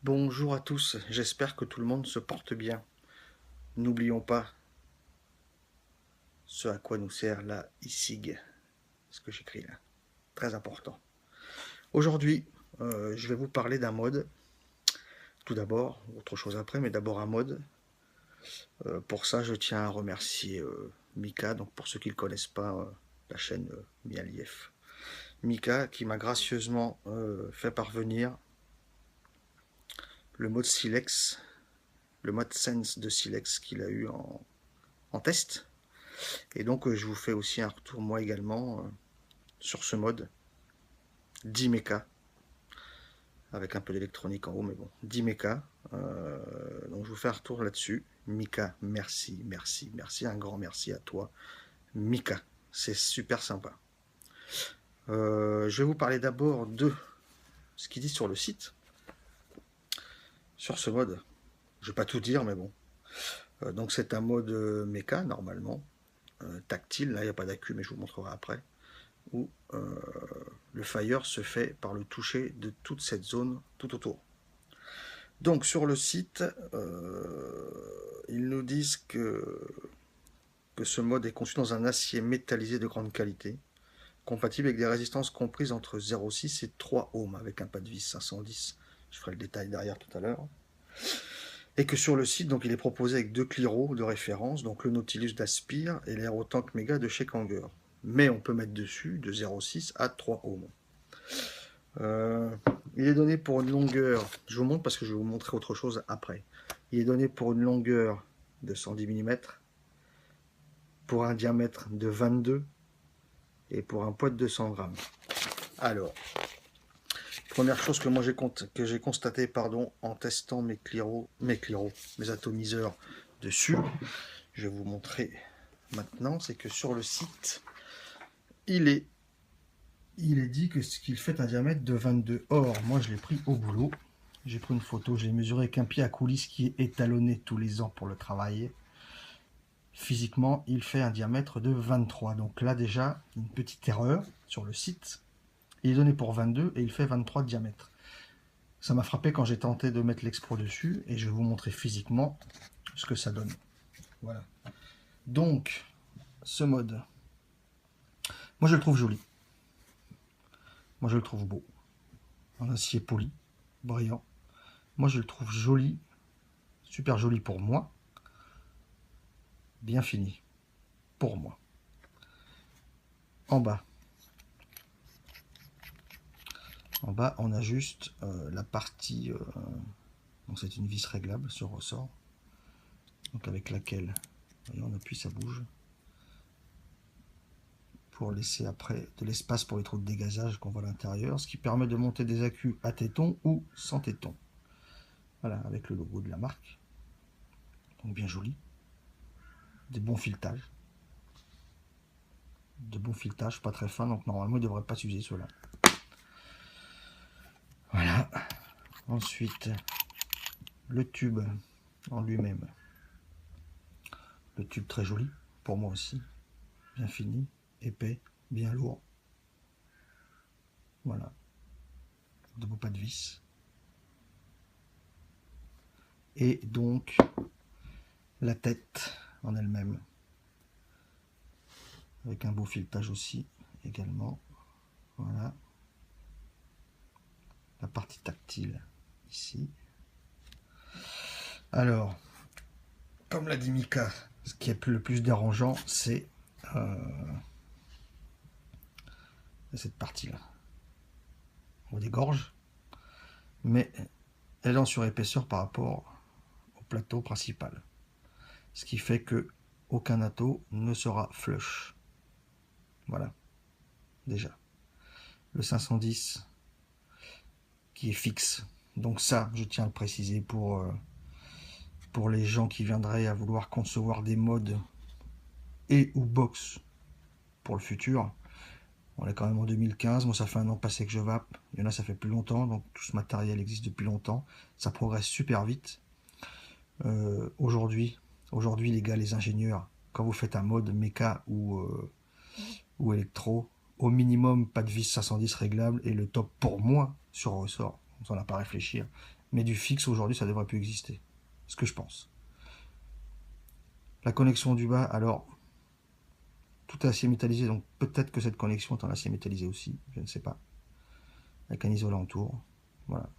Bonjour à tous, j'espère que tout le monde se porte bien. N'oublions pas ce à quoi nous sert la ISIG, ce que j'écris là, très important. Aujourd'hui, je vais vous parler d'un mode, tout d'abord, autre chose après, mais d'abord un mode. Pour ça, je tiens à remercier Mika, donc pour ceux qui ne connaissent pas la chaîne Mialiev. Mika qui m'a gracieusement fait parvenir le mode Silex, le mode Sense de Silex qu'il a eu en test. Et donc je vous fais aussi un retour moi également sur ce mode 10 méca avec un peu d'électronique en haut, mais bon, 10 méca. Donc je vous fais un retour là-dessus. Mika, merci, merci, merci, un grand merci à toi, Mika. C'est super sympa. Je vais vous parler d'abord de ce qu'il dit sur le site, sur ce mode. Je vais pas tout dire, mais bon. Donc c'est un mode méca normalement, tactile. Là il n'y a pas d'accu, mais je vous montrerai après. Où le fire se fait par le toucher de toute cette zone tout autour. Donc sur le site, ils nous disent que ce mode est conçu dans un acier métallisé de grande qualité, compatible avec des résistances comprises entre 0,6 et 3 ohms, avec un pas de vis 510. Je ferai le détail derrière tout à l'heure. Et que sur le site, donc, il est proposé avec deux Cliro de référence, donc le Nautilus d'Aspire et l'Aerotank Mega de chez Kanger. Mais on peut mettre dessus de 0,6 à 3 ohms. Il est donné pour une longueur, je vous montre parce que je vais vous montrer autre chose après. Il est donné pour une longueur de 110 mm, pour un diamètre de 22 et pour un poids de 200 grammes. Alors, première chose que moi j'ai constaté en testant mes atomiseurs dessus, je vais vous montrer maintenant, c'est que sur le site, il est dit qu'il fait un diamètre de 22. Or, moi je l'ai pris au boulot. J'ai pris une photo, je l'ai mesuré avec un pied à coulisse qui est étalonné tous les ans pour le travail. Physiquement, il fait un diamètre de 23. Donc là déjà, une petite erreur sur le site. Il est donné pour 22 et il fait 23 de diamètre. Ça m'a frappé quand j'ai tenté de mettre l'expro dessus et je vais vous montrer physiquement ce que ça donne. Voilà. Donc, ce mode, moi je le trouve joli. Moi je le trouve beau. En acier poli, brillant. Moi je le trouve joli, super joli pour moi. Bien fini, pour moi. En bas, on a juste la partie, donc c'est une vis réglable sur ressort, donc avec laquelle, voyez, on appuie, ça bouge, pour laisser après de l'espace pour les trous de dégazage qu'on voit à l'intérieur, ce qui permet de monter des accus à téton ou sans téton. Voilà, avec le logo de la marque, donc bien joli, des bons filetages, pas très fins, donc normalement il ne devrait pas s'user ceux-là. Voilà. Ensuite, le tube en lui-même. Le tube très joli, pour moi aussi. Bien fini, épais, bien lourd. Voilà. De beaux pas de vis. Et donc, la tête en elle-même. Avec un beau filetage aussi, également. Voilà. La partie tactile, ici. Alors, comme l'a dit Mika, ce qui est le plus dérangeant, c'est cette partie-là. On des gorges, mais elle est en surépaisseur par rapport au plateau principal. Ce qui fait que aucun atto ne sera flush. Voilà, déjà. Le 510 qui est fixe. Donc ça, je tiens à le préciser pour les gens qui viendraient à vouloir concevoir des modes et ou box pour le futur. On est quand même en 2015, moi ça fait un an passé que je vape, il y en a ça fait plus longtemps, donc tout ce matériel existe depuis longtemps, ça progresse super vite. Aujourd'hui les gars, les ingénieurs, quand vous faites un mode méca ou électro, au minimum pas de vis 510 réglable, et le top pour moi sur ressort, on n'a pas à réfléchir. Mais du fixe, aujourd'hui, ça devrait plus exister. Ce que je pense. La connexion du bas, alors, tout est acier métallisé, donc peut-être que cette connexion est en acier métallisé aussi, je ne sais pas. Avec un isolant autour. Voilà.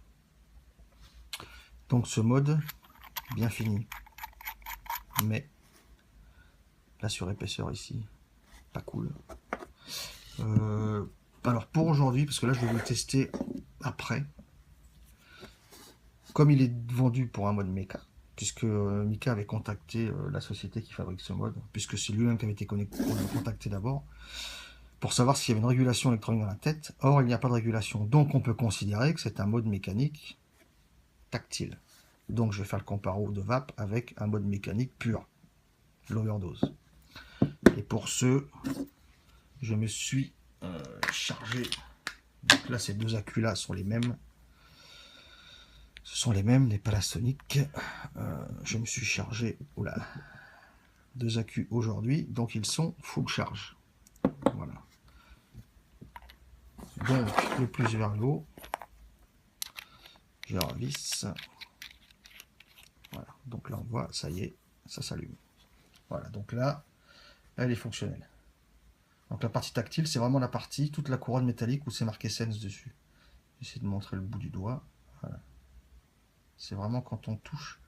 Donc ce mode, bien fini. Mais la surépaisseur ici, pas cool. Alors pour aujourd'hui, parce que là je vais vous le tester après, comme il est vendu pour un mode méca, puisque Mika avait contacté la société qui fabrique ce mode, puisque c'est lui-même qui avait été contacté d'abord, pour savoir s'il y avait une régulation électronique dans la tête. Or, il n'y a pas de régulation, donc on peut considérer que c'est un mode mécanique tactile. Donc je vais faire le comparo de VAP avec un mode mécanique pur, l'overdose. Et pour ce, je me suis chargé. Donc là, ces deux accus là sont les mêmes. Ce sont les mêmes, les Panasonic. Je me suis chargé, oula, deux accus aujourd'hui, donc ils sont full charge. Voilà. Donc le plus vers le haut, je revisse. Voilà. Donc là on voit, ça y est, ça s'allume. Voilà. Donc là, elle est fonctionnelle. Donc la partie tactile, c'est vraiment la partie, toute la couronne métallique où c'est marqué Sense dessus. J'essaie de montrer le bout du doigt. Voilà. C'est vraiment quand on touche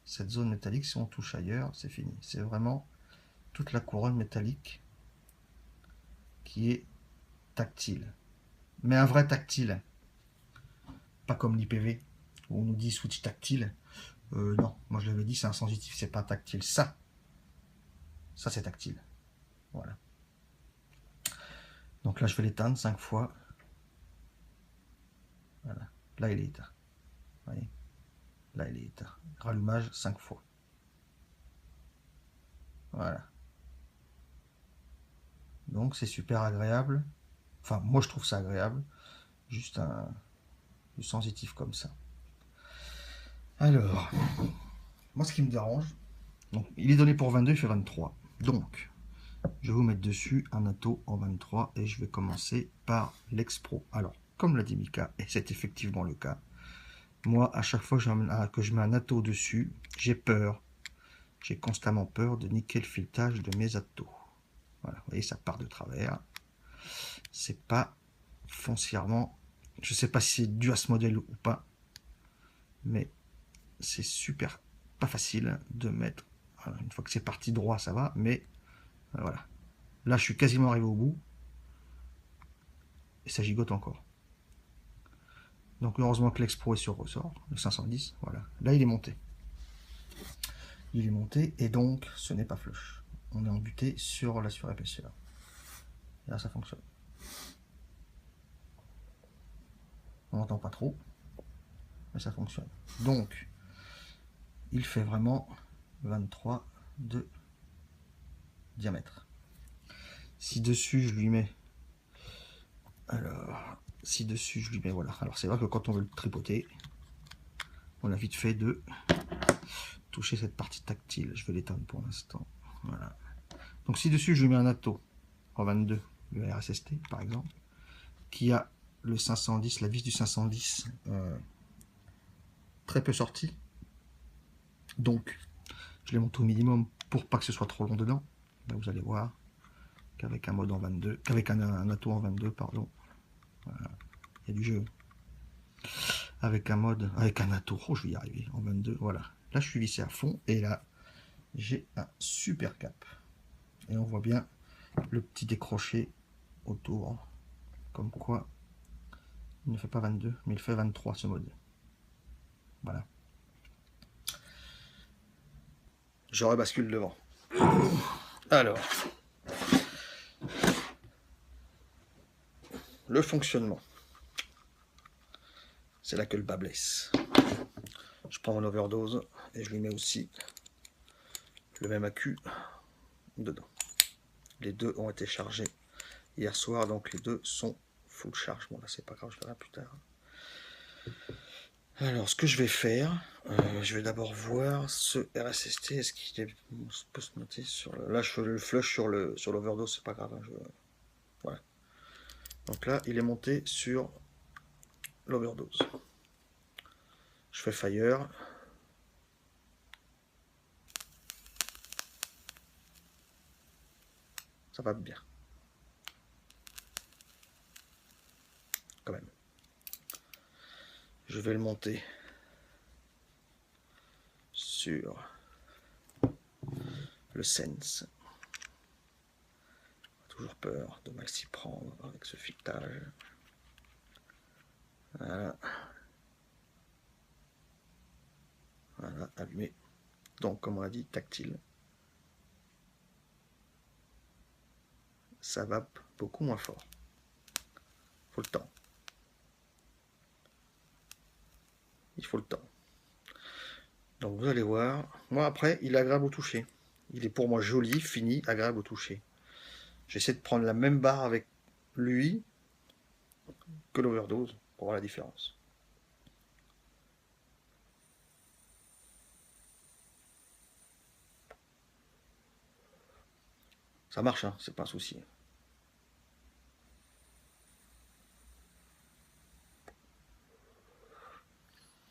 cette zone métallique, si on touche ailleurs, c'est fini. C'est vraiment toute la couronne métallique qui est tactile. Mais un vrai tactile. Pas comme l'IPV, où on nous dit switch tactile. Non, moi je l'avais dit, c'est un sensitif, c'est pas tactile. Ça c'est tactile. Voilà. Donc là, je vais l'éteindre 5 fois. Voilà. Là, il est éteint. Vous voyez, là, il est éteint. Rallumage 5 fois. Voilà. Donc, c'est super agréable. Enfin, moi, je trouve ça agréable. Juste du sensitif comme ça. Alors, moi, ce qui me dérange, donc, il est donné pour 22, il fait 23. Donc, je vais vous mettre dessus un Atto en 23 et je vais commencer par l'Expro. Alors, comme l'a dit Mika, et c'est effectivement le cas, moi, à chaque fois que je mets un Atto dessus, j'ai peur. J'ai constamment peur de niquer le filetage de mes Attos. Voilà, vous voyez, ça part de travers. C'est pas foncièrement... Je sais pas si c'est dû à ce modèle ou pas, mais c'est super pas facile de mettre... Voilà, une fois que c'est parti droit, ça va, mais voilà. Là, je suis quasiment arrivé au bout, et ça gigote encore. Donc heureusement que l'Expro est sur ressort, le 510, voilà. Là, il est monté. Il est monté, et donc, ce n'est pas flush. On est embuté sur la surépaisseur. Et là, ça fonctionne. On n'entend pas trop, mais ça fonctionne. Donc, il fait vraiment 23 de diamètre. Si dessus, je lui mets... Alors, si dessus, je lui mets... Voilà. Alors, c'est vrai que quand on veut le tripoter, on a vite fait de toucher cette partie tactile. Je vais l'éteindre pour l'instant. Voilà. Donc, si dessus, je lui mets un Atto en 22, le RSST, par exemple, qui a le 510, la vis du 510 très peu sortie. Donc, je l'ai monté au minimum pour pas que ce soit trop long dedans. Là, vous allez voir qu'avec un mode en 22, qu'avec un Atto en 22, pardon, voilà, il y a du jeu. Avec un mode, avec un Atto, oh, je vais y arriver, en 22, voilà. Là, je suis vissé à fond, et là, j'ai un super cap. Et on voit bien le petit décroché autour, comme quoi, il ne fait pas 22, mais il fait 23, ce mode. Voilà. Je rebascule devant. Alors, le fonctionnement. C'est là que le bas blesse. Je prends mon overdose et je lui mets aussi le même accu dedans. Les deux ont été chargés hier soir, donc les deux sont full charge. Bon là c'est pas grave, je verrai plus tard. Alors ce que je vais faire, je vais d'abord voir ce RSST, est-ce qu'il peut se noter sur le... Là je fais le flush sur l'overdose, c'est pas grave. Hein, voilà. Donc là il est monté sur l'overdose. fais Fire. Ça va bien. Quand même. Je vais le monter sur le Sense. Toujours peur de mal s'y prendre avec ce filetage. Voilà. Voilà, allumé. Donc, comme on a dit, tactile. Ça va beaucoup moins fort. Faut le temps. Il faut le temps. Donc, vous allez voir. Moi, après, il est agréable au toucher. Il est pour moi joli, fini, agréable au toucher. J'essaie de prendre la même barre avec lui que l'Overdose pour voir la différence. Ça marche, hein, c'est pas un souci.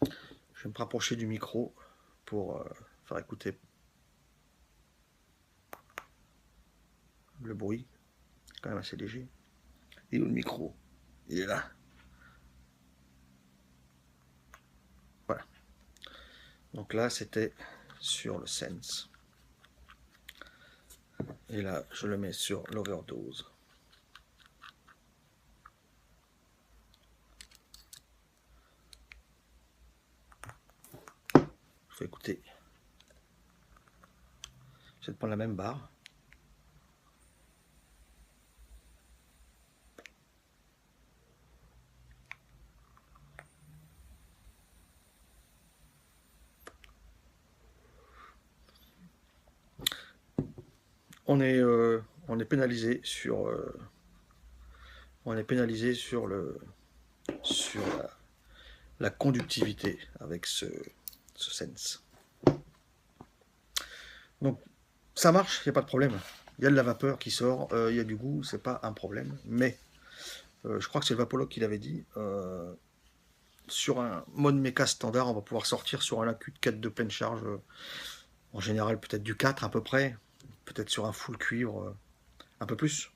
Je vais me rapprocher du micro pour faire écouter le bruit. C'est quand même assez léger. Et où le micro? Il est là. Voilà. Donc là, c'était sur le Sense. Et là, je le mets sur l'Overdose. Je vais écouter. Je vais prendre la même barre. On est pénalisé sur la conductivité avec ce Sense. Donc ça marche, il n'y a pas de problème. Il y a de la vapeur qui sort, il y a du goût, c'est pas un problème. Mais je crois que c'est le Vapologue qui l'avait dit. Sur un mode méca standard, on va pouvoir sortir sur un AQ de 4 de pleine charge. En général, peut-être du 4 à peu près. Peut-être sur un full cuivre, un peu plus.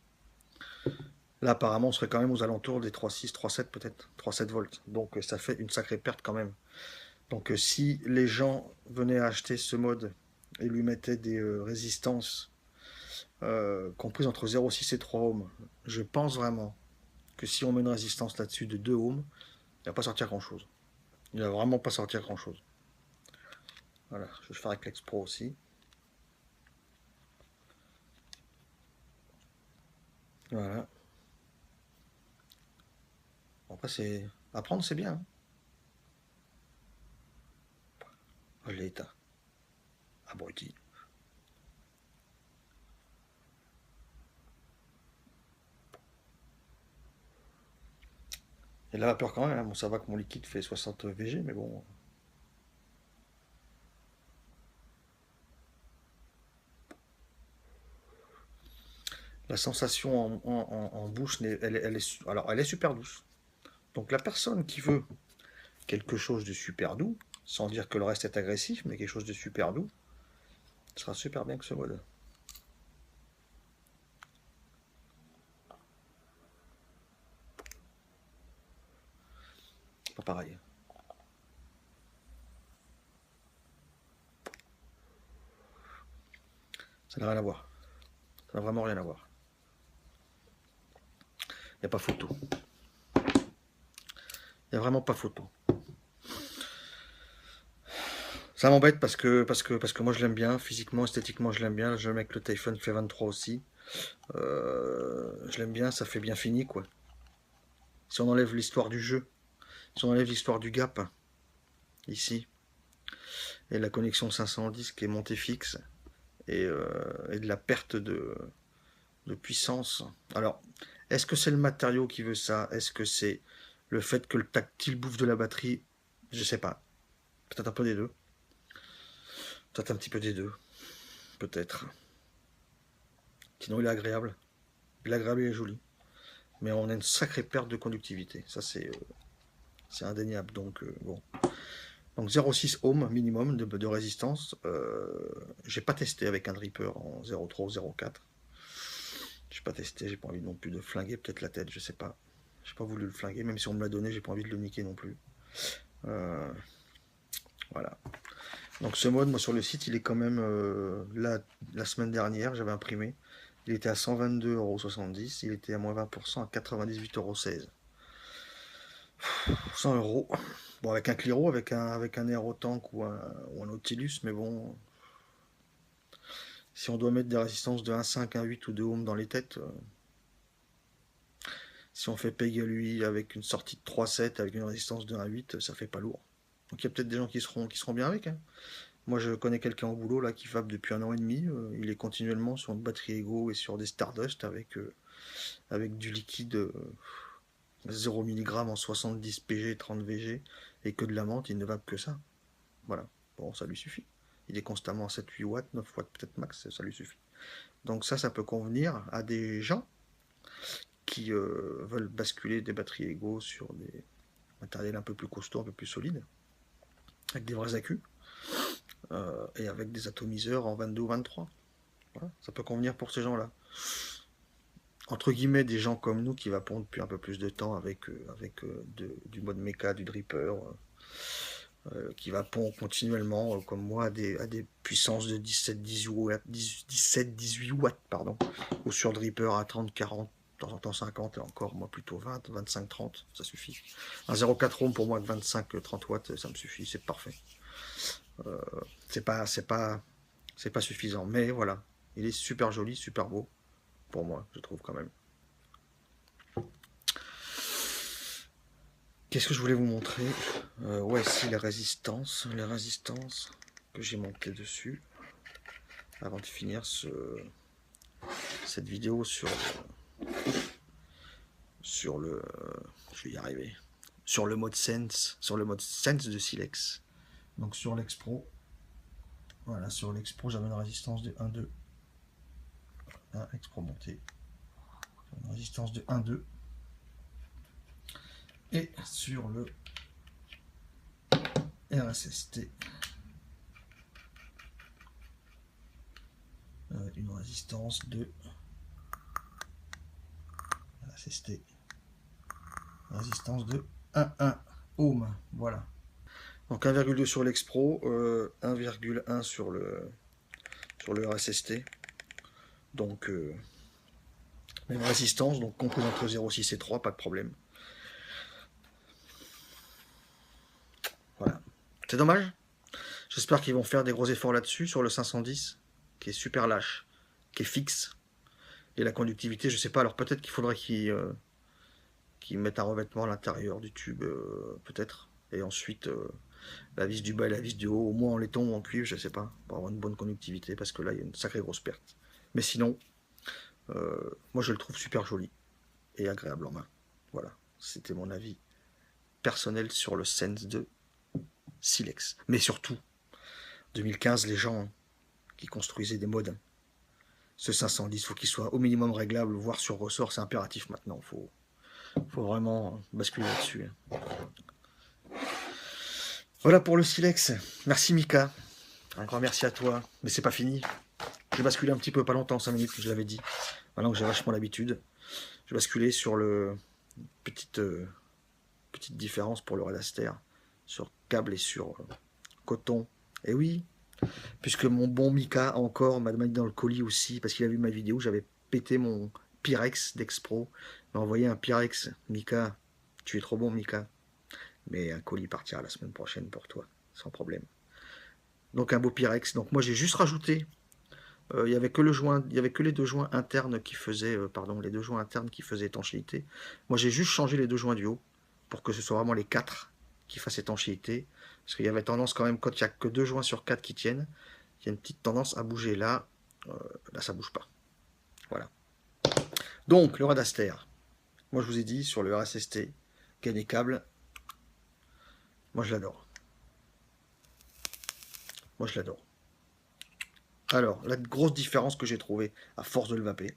Là, apparemment, on serait quand même aux alentours des 3,6, 3,7 peut-être, 3,7 volts. Donc ça fait une sacrée perte quand même. Donc si les gens venaient à acheter ce mode et lui mettaient des résistances comprises entre 0,6 et 3 ohms, je pense vraiment que si on met une résistance là-dessus de 2 ohms, il ne va pas sortir grand-chose. Il ne va vraiment pas sortir grand-chose. Voilà, je vais le faire avec l'Expro aussi. Voilà. Après, c'est apprendre, c'est bien. Hein. Je l'ai éteint. Abruti. Et la vapeur quand même. Hein. Bon, ça va que mon liquide fait 60 VG, mais bon. La sensation en bouche, elle est super douce. Donc la personne qui veut quelque chose de super doux, sans dire que le reste est agressif, mais quelque chose de super doux, sera super bien que ce mode. Pas pareil. Ça n'a rien à voir. Ça n'a vraiment rien à voir. Il n'y a pas photo. Il n'y a vraiment pas photo. Ça m'embête parce que moi je l'aime bien, physiquement, esthétiquement je l'aime bien. Je mets que le Typhon fait 23 aussi. Je l'aime bien, ça fait bien fini quoi. Si on enlève l'histoire du jeu, si on enlève l'histoire du gap, ici, et la connexion 510 qui est montée fixe, et de la perte de puissance. Alors, est-ce que c'est le matériau qui veut ça? Est-ce que c'est le fait que le tactile bouffe de la batterie? Je sais pas. Peut-être un peu des deux. Peut-être un petit peu des deux. Peut-être. Sinon, il est agréable. Il est agréable, il est joli. Mais on a une sacrée perte de conductivité. Ça, c'est indéniable. Donc, bon. Donc 0,6 ohm minimum de résistance. J'ai pas testé avec un dripper en 0,3 ou 0,4. J'ai pas testé, j'ai pas envie non plus de flinguer peut-être la tête, je sais pas. J'ai pas voulu le flinguer, même si on me l'a donné, j'ai pas envie de le niquer non plus. Voilà. Donc ce mode, moi sur le site, il est quand même là, la semaine dernière, j'avais imprimé. Il était à 122,70 €, il était à moins 20% à 98,16 €. 100 euros. Bon, avec un Cliro, avec un Aerotank ou un Nautilus, mais bon, si on doit mettre des résistances de 1,5, 1,8 ou 2 ohms dans les têtes, si on fait PEG-lui avec une sortie de 3,7 avec une résistance de 1,8, ça fait pas lourd. Donc il y a peut-être des gens qui seront bien avec, hein. Moi, je connais quelqu'un au boulot là qui vape depuis 1 an et demi. Il est continuellement sur une batterie Ego et sur des Stardust avec du liquide 0 mg en 70 pg, 30 VG et que de la menthe. Il ne vape que ça. Voilà. Bon, ça lui suffit. Il est constamment à 7-8 watts, 9 watts peut-être max, ça lui suffit. Donc ça peut convenir à des gens qui veulent basculer des batteries Ego sur des matériels un peu plus costauds, un peu plus solides, avec des vrais accus et avec des atomiseurs en 22 ou 23. Voilà, ça peut convenir pour ces gens-là. Entre guillemets, des gens comme nous qui vapons depuis un peu plus de temps avec du mode méca, du dripper, qui vapont continuellement, comme moi, à des puissances de 17-18 watts, 17-18 watts, pardon, ou sur dripper à 30, 40, de temps en temps 50, et encore, moi plutôt 20, 25, 30, ça suffit. Un 0,4 ohm pour moi de 25, 30 watts, ça me suffit, c'est parfait. C'est pas suffisant, mais voilà, il est super joli, super beau, pour moi, je trouve quand même. Qu'est-ce que je voulais vous montrer? Ouais, si les résistances que j'ai montées dessus avant de finir cette vidéo sur le, je vais y arriver, sur le mode Sense de Silex. Donc sur l'Expro, voilà, sur l'Expro j'avais une résistance de 1,2, Expro montée, une résistance de 1,2, et sur le RSST, une résistance de RSST, résistance de 1,1 ohm, voilà. Donc 1,2 sur l'Expro, 1,1 sur le RSST. Donc même résistance, donc comprise entre 0,6 et 3, pas de problème. Voilà. C'est dommage. J'espère qu'ils vont faire des gros efforts là-dessus, sur le 510, qui est super lâche, qui est fixe. Et la conductivité, je sais pas, alors peut-être qu'il faudrait qu'ils mettent un revêtement à l'intérieur du tube, peut-être. Et ensuite, la vis du bas et la vis du haut, au moins en laiton ou en cuivre, je sais pas, pour avoir une bonne conductivité, parce que là, il y a une sacrée grosse perte. Mais sinon, moi je le trouve super joli et agréable en main. Voilà, c'était mon avis personnel sur le Sense de Silex. Mais surtout, 2015, les gens qui construisaient des modes, ce 510, il faut qu'il soit au minimum réglable, voire sur ressort, c'est impératif maintenant. Faut vraiment basculer là-dessus. Voilà pour le Silex. Merci Mika. Un grand merci à toi. Mais c'est pas fini. J'ai basculé un petit peu, pas longtemps, 5 minutes, je l'avais dit. Maintenant que j'ai vachement l'habitude. J'ai basculé sur le petite différence pour le Redaster. Sur câble et sur coton. Et oui, puisque mon bon Mika encore m'a demandé dans le colis aussi, parce qu'il a vu ma vidéo, j'avais pété mon Pyrex d'Expro. Il m'a envoyé un Pyrex. Mika, tu es trop bon Mika. Mais un colis partira la semaine prochaine pour toi, sans problème. Donc un beau Pyrex. Donc moi j'ai juste rajouté, il y avait que les deux joints internes qui faisaient, les deux joints internes qui faisaient étanchéité. Moi j'ai juste changé les deux joints du haut pour que ce soit vraiment les quatre qui fassent étanchéité, parce qu'il y avait tendance quand même, quand il n'y a que deux joints sur quatre qui tiennent, il y a une petite tendance à bouger là. Là ça bouge pas. Voilà. Donc le Redaster. Moi je vous ai dit sur le RSST, qu'il y a des câbles. Moi je l'adore. Moi je l'adore. Alors, la grosse différence que j'ai trouvée à force de le vaper,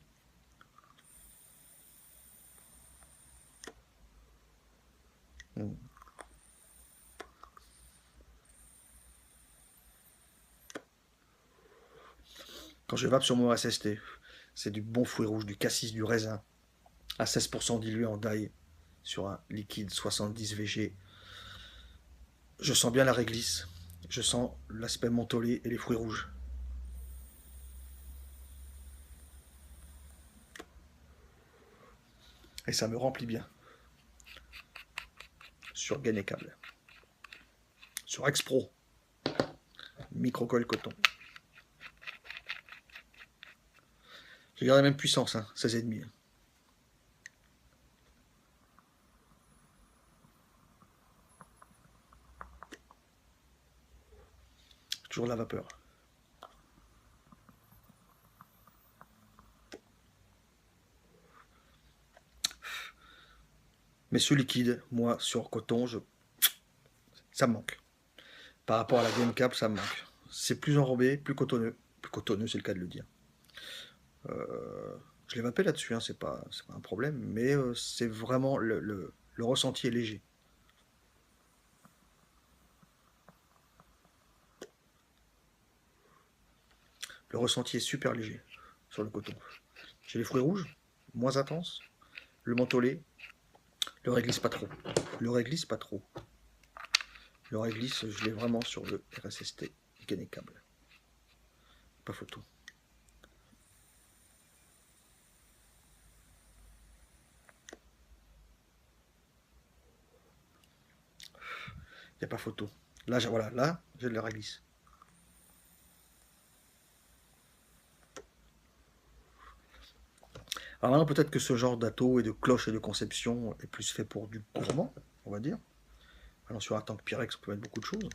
Quand je vape sur mon SST, c'est du bon fruit rouge, du cassis, du raisin, à 16% dilué en d'ail, sur un liquide 70 VG. Je sens bien la réglisse, je sens l'aspect mentholé et les fruits rouges. Et ça me remplit bien. Sur Gain et Câble. Sur Expro. Microcoil coton. J'ai gardé la même puissance, hein, 16,5. Toujours de la vapeur. Mais ce liquide, moi, sur coton, ça me manque. Par rapport à la Gain Cap, ça me manque. C'est plus enrobé, plus cotonneux. Plus cotonneux, c'est le cas de le dire. Je l'ai vapé là-dessus, hein, c'est pas un problème, mais c'est vraiment le ressenti est léger. Le ressenti est super léger sur le coton. J'ai les fruits rouges, moins intenses. Le mentholé, le réglisse pas trop. Le réglisse pas trop. Le réglisse, je l'ai vraiment sur le RSST Gain et Câble. Pas photo. Il n'y a pas photo. Là, voilà, là, j'ai de la réglisse. Alors maintenant, peut-être que ce genre d'atto et de cloche et de conception est plus fait pour du gourmand, on va dire. Alors sur un tank Pyrex, on peut mettre beaucoup de choses.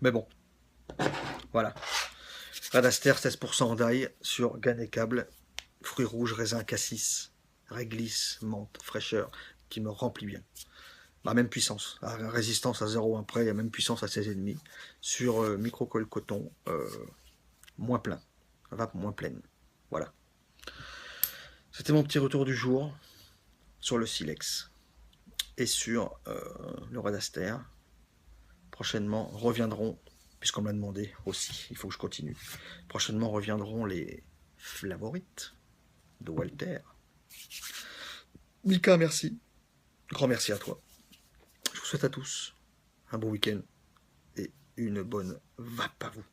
Mais bon, voilà. Radaster, 16% d'ail sur Gain et Câble. Fruits rouges, raisin, cassis, réglisse, menthe, fraîcheur, qui me remplit bien. La même puissance, la résistance à 0,1 près, la même puissance à 16,5. Sur microcoil coton, moins plein. Vape moins pleine. Voilà. C'était mon petit retour du jour sur le Silex et sur le Radaster. Prochainement reviendront, puisqu'on me l'a demandé aussi, il faut que je continue. Prochainement reviendront les Flavorites de Walter. Mika, merci. Grand merci à toi. Je vous souhaite à tous un bon week-end et une bonne vape à vous.